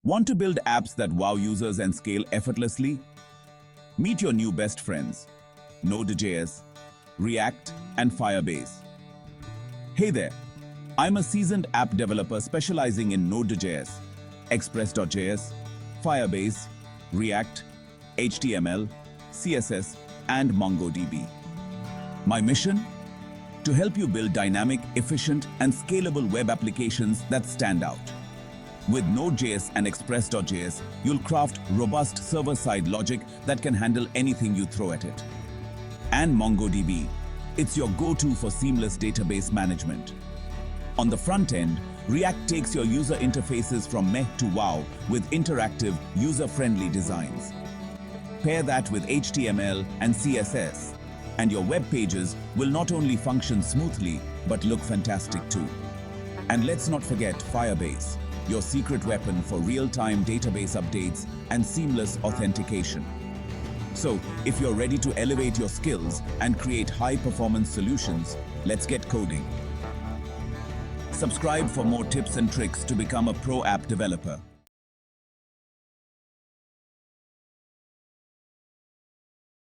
Want to build apps that wow users and scale effortlessly? Meet your new best friends, Node.js, React, and Firebase. Hey there, I'm a seasoned app developer specializing in Node.js, Express.js, Firebase, React, HTML, CSS, and MongoDB. My mission? To help you build dynamic, efficient, and scalable web applications that stand out. With Node.js and Express.js, you'll craft robust server-side logic that can handle anything you throw at it. And MongoDB, it's your go-to for seamless database management. On the front end, React takes your user interfaces from meh to wow with interactive, user-friendly designs. Pair that with HTML and CSS, and your web pages will not only function smoothly, but look fantastic too. And let's not forget Firebase, your secret weapon for real-time database updates and seamless authentication. So, if you're ready to elevate your skills and create high-performance solutions, let's get coding. Subscribe for more tips and tricks to become a pro app developer.